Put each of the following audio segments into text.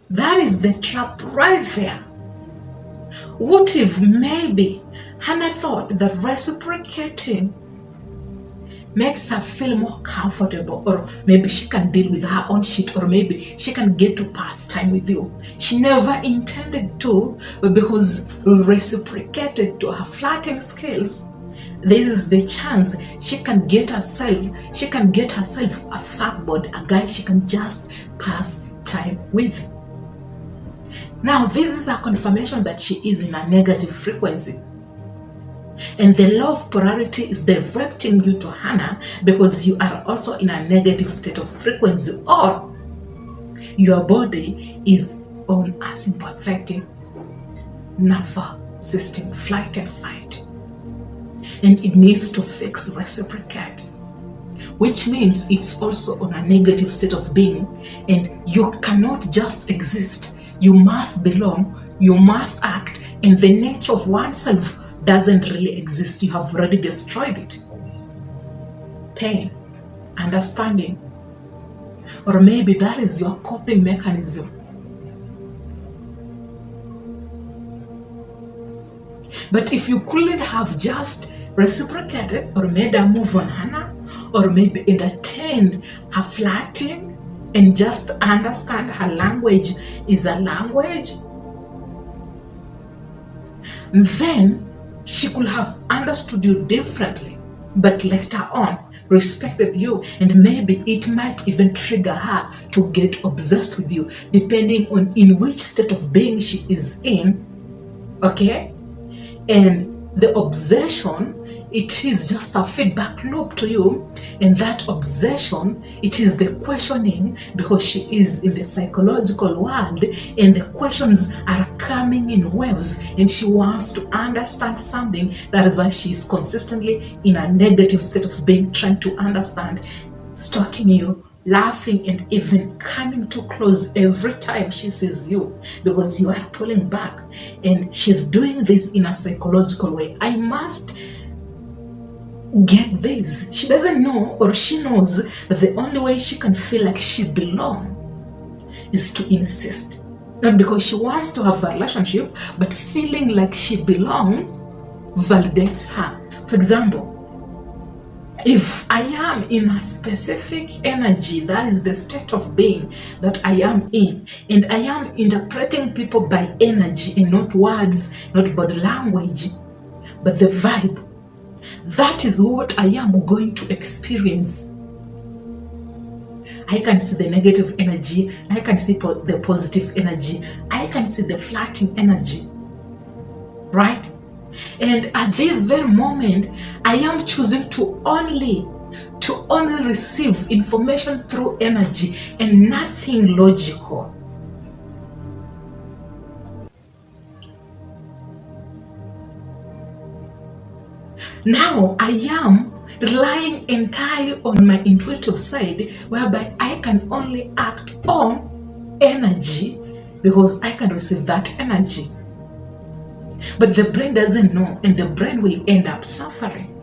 That is the trap right there. What if maybe Hannah thought that reciprocating makes her feel more comfortable, or maybe she can deal with her own shit, or maybe she can get to pass time with you. She never intended to, but because reciprocated to her flirting skills, this is the chance she can get herself a fuckboy, a guy she can just pass time with. Now this is a confirmation that she is in a negative frequency. And the law of polarity is directing you to Hannah because you are also in a negative state of frequency, or your body is on a sympathetic nervous system, flight and fight. And it needs to fix reciprocate, which means it's also on a negative state of being, and you cannot just exist. You must belong, you must act, and the nature of oneself doesn't really exist. You have already destroyed it. Pain, understanding, or maybe that is your coping mechanism. But if you couldn't have just reciprocated or made a move on Hannah, or maybe entertained her flirting and just understand her language is a language, then she could have understood you differently, but later on respected you, and maybe it might even trigger her to get obsessed with you, depending on in which state of being she is in. Okay? And the obsession, it is just a feedback loop to you, and that obsession, it is the questioning, because she is in the psychological world and the questions are coming in waves and she wants to understand something. That is why she is consistently in a negative state of being, trying to understand, stalking you, laughing, and even coming too close every time she sees you because you are pulling back. And she's doing this in a psychological way. I must get this. She doesn't know, or she knows that the only way she can feel like she belongs is to insist. Not because she wants to have a relationship, but feeling like she belongs validates her. For example, if I am in a specific energy, that is the state of being that I am in, and I am interpreting people by energy and not words, not body language, but the vibe, that is what I am going to experience. I can see the negative energy, I can see the positive energy, I can see the flirting energy, right? And at this very moment, I am choosing to only receive information through energy and nothing logical. Now I am relying entirely on my intuitive side, whereby I can only act on energy because I can receive that energy. But the brain doesn't know, and the brain will end up suffering.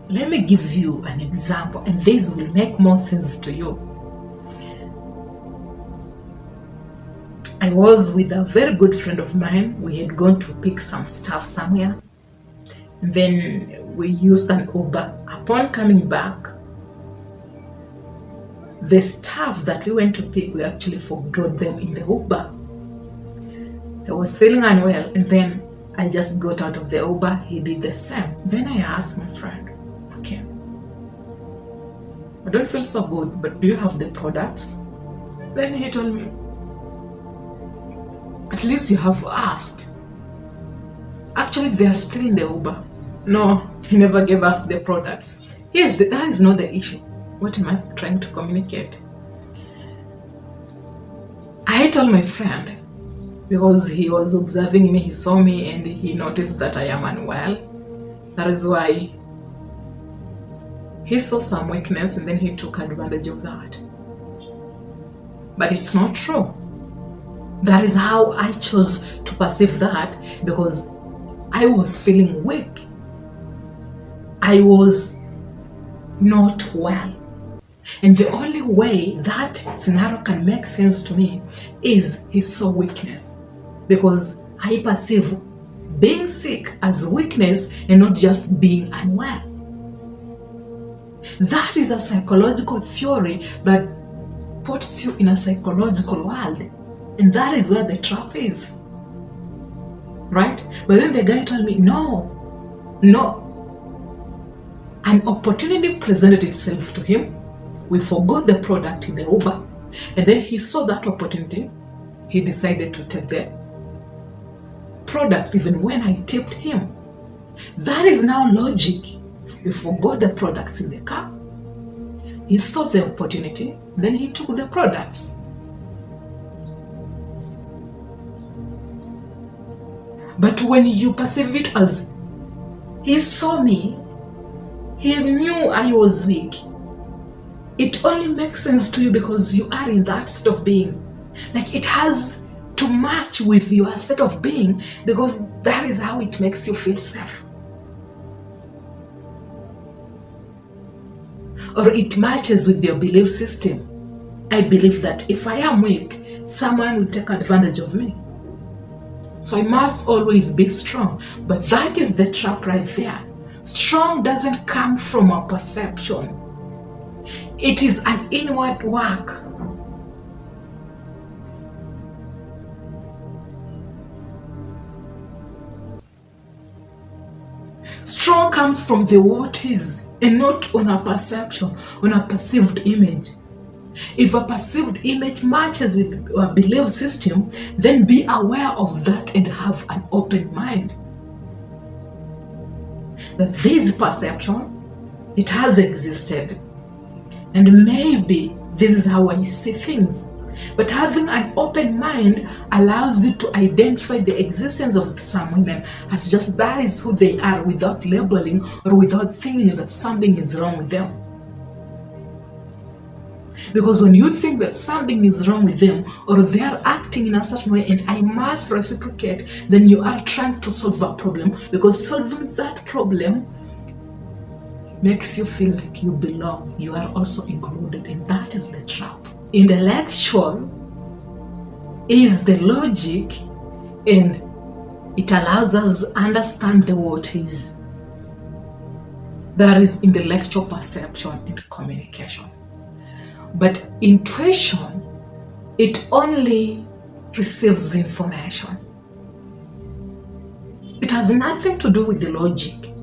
Let me give you an example, and this will make more sense to you. I was with a very good friend of mine. We had gone to pick some stuff somewhere. Then we used an Uber. Upon coming back, the stuff that we went to pick, we actually forgot them in the Uber. I was feeling unwell, and then I just got out of the Uber. He did the same. Then I asked my friend, okay, I don't feel so good, but do you have the products? Then he told me, at least you have asked. Actually, they are still in the Uber. No, he never gave us the products. Yes, that is not the issue. What am I trying to communicate? I told my friend, because he was observing me, he saw me and he noticed that I am unwell. That is why he saw some weakness and then he took advantage of that. But it's not true. That is how I chose to perceive that, because I was feeling weak. I was not well. And the only way that scenario can make sense to me is he saw weakness, because I perceive being sick as weakness and not just being unwell. That is a psychological theory that puts you in a psychological world, and that is where the trap is, right? But then the guy told me, no, an opportunity presented itself to him. We forgot the product in the Uber, and then he saw that opportunity. He decided to take the products even when I tipped him. That is now logic. We forgot the products in the car. He saw the opportunity, then he took the products. But when you perceive it as he saw me, he knew I was weak, it only makes sense to you because you are in that state of being. Like, it has to match with your state of being, because that is how it makes you feel safe. Or it matches with your belief system. I believe that if I am weak, someone will take advantage of me. So I must always be strong. But that is the trap right there. Strong doesn't come from a perception. It is an inward work. Strong comes from the what is, and not on a perception, on a perceived image. If a perceived image matches with a belief system, then be aware of that and have an open mind. That this perception, it has existed, and maybe this is how I see things. But having an open mind allows you to identify the existence of some women as just that is who they are, without labeling or without thinking that something is wrong with them. Because when you think that something is wrong with them, or they are acting in a certain way and I must reciprocate, then you are trying to solve a problem, because solving that problem makes you feel like you belong, you are also included, and that is the trap. Intellectual is the logic, and it allows us understand the what is. There is intellectual perception and communication. But intuition, it only receives information. It has nothing to do with the logic.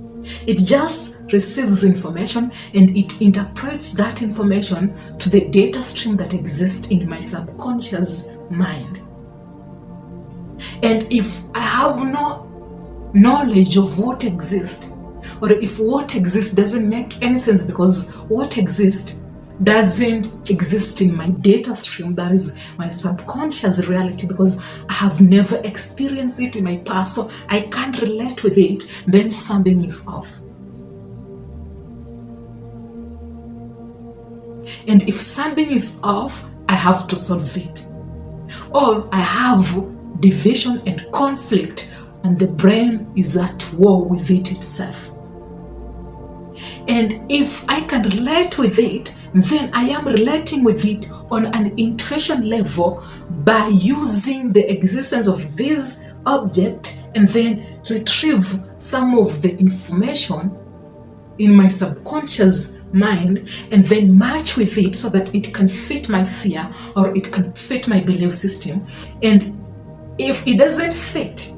It just receives information and it interprets that information to the data stream that exists in my subconscious mind. And if I have no knowledge of what exists, or if what exists doesn't make any sense because what exists doesn't exist in my data stream, that is my subconscious reality, because I have never experienced it in my past, so I can't relate with it, then something is off. And if something is off, I have to solve it. Or I have division and conflict, and the brain is at war with it itself. And if I can relate with it, then I am relating with it on an intuition level by using the existence of this object and then retrieve some of the information in my subconscious mind and then match with it so that it can fit my fear or it can fit my belief system. And if it doesn't fit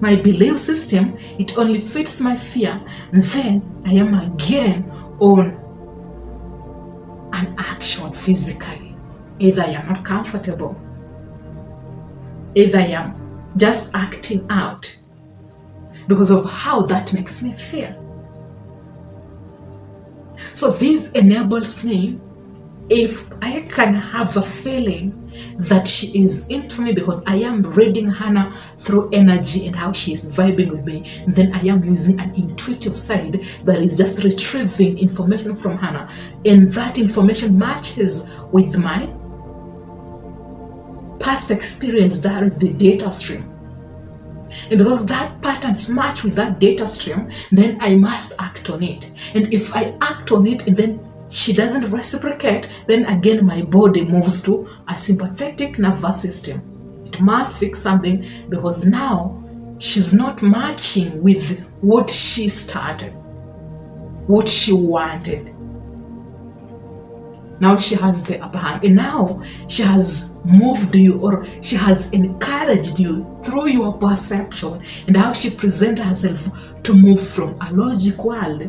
my belief system, it only fits my fear, then I am again on an action physically. Either I am not comfortable, either I am just acting out because of how that makes me feel. So this enables me, if I can have a feeling that she is into me because I am reading Hannah through energy and how she is vibing with me, then I am using an intuitive side that is just retrieving information from Hannah, and that information matches with my past experience, that is the data stream. And because that patterns match with that data stream, then I must act on it. And if I act on it and then she doesn't reciprocate, then again my body moves to a sympathetic nervous system. It must fix something because now she's not matching with what she started, what she wanted. Now she has the upper hand, and now she has moved you, or she has encouraged you through your perception and how she presents herself to move from a logic world,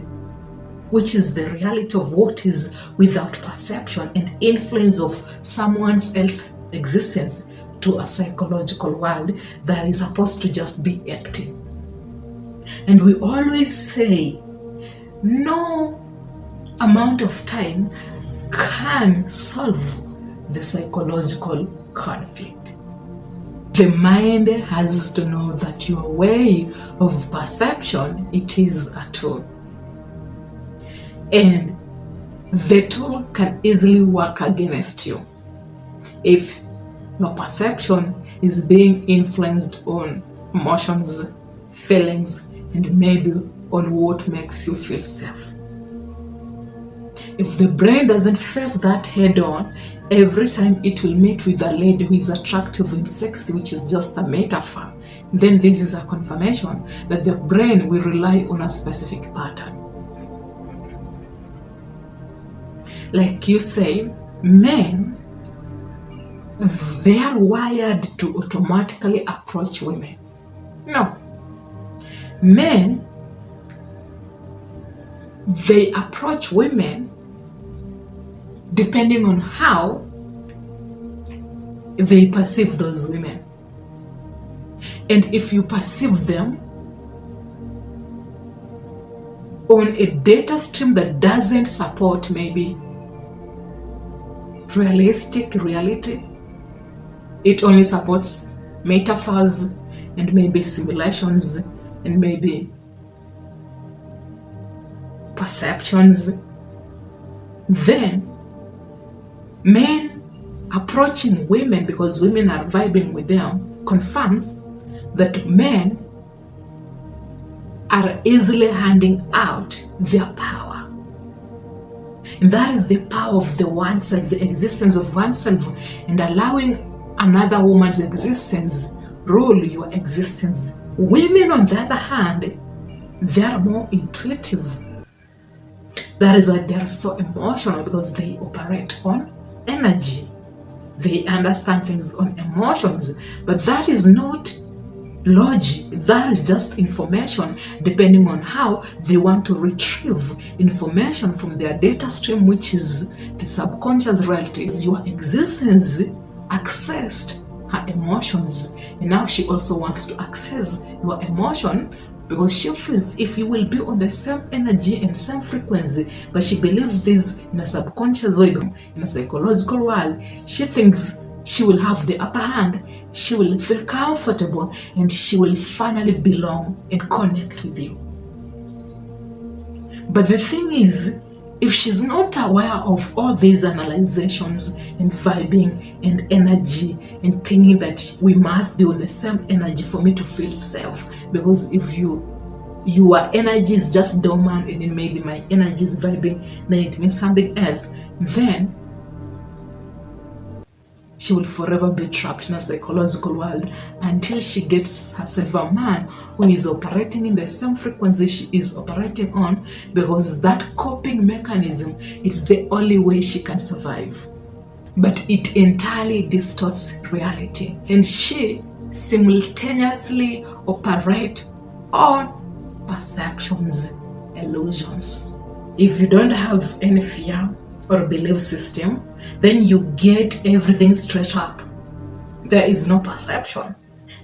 which is the reality of what is without perception and influence of someone else's existence, to a psychological world that is supposed to just be empty. And we always say, no amount of time can solve the psychological conflict. The mind has to know that your way of perception, it is a tool. And the tool can easily work against you if your perception is being influenced on emotions, feelings, and maybe on what makes you feel safe. If the brain doesn't face that head on, every time it will meet with a lady who is attractive and sexy, which is just a metaphor, then this is a confirmation that the brain will rely on a specific pattern. Like you say, men, they are wired to automatically approach women. No. Men, they approach women depending on how they perceive those women. And if you perceive them on a data stream that doesn't support maybe realistic reality, it only supports metaphors and maybe simulations and maybe perceptions, then men approaching women because women are vibing with them confirms that men are easily handing out their power. And that is the power of the oneself, the existence of oneself, and allowing another woman's existence rule your existence. Women, on the other hand, they are more intuitive. That is why they are so emotional, because they operate on energy. They understand things on emotions, but that is not logic. That is just information, depending on how they want to retrieve information from their data stream, which is the subconscious reality. Your existence accessed her emotions, and now she also wants to access your emotion, because she feels if you will be on the same energy and same frequency, but she believes this in a subconscious way, in a psychological world, she thinks she will have the upper hand, she will feel comfortable, and she will finally belong and connect with you. But the thing is, if she's not aware of all these analyzations and vibing and energy and thinking that we must be on the same energy for me to feel safe, because if your energy is just dormant and then maybe my energy is vibing, then it means something else, then she will forever be trapped in a psychological world until she gets herself a man who is operating in the same frequency she is operating on, because that coping mechanism is the only way she can survive. But it entirely distorts reality, and she simultaneously operates on perceptions, illusions. If you don't have any fear or belief system, then you get everything straight up. There is no perception.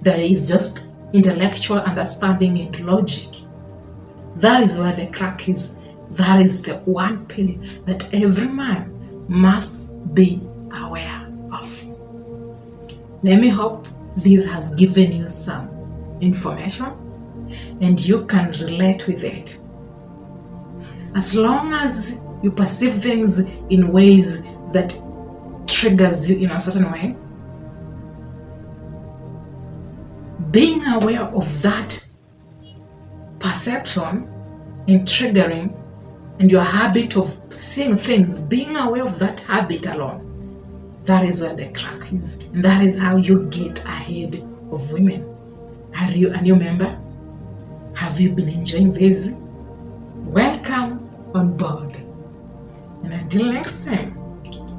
There is just intellectual understanding and logic. That is where the crack is. That is the one pill that every man must be aware of. Let me hope this has given you some information and you can relate with it. As long as you perceive things in ways that triggers you in a certain way, being aware of that perception and triggering and your habit of seeing things, being aware of that habit alone, that is where the crack is. And that is how you get ahead of women. Are you a new member? Have you been enjoying this? Welcome on board. And until next time,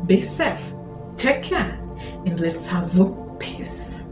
be safe, take care, and let's have peace.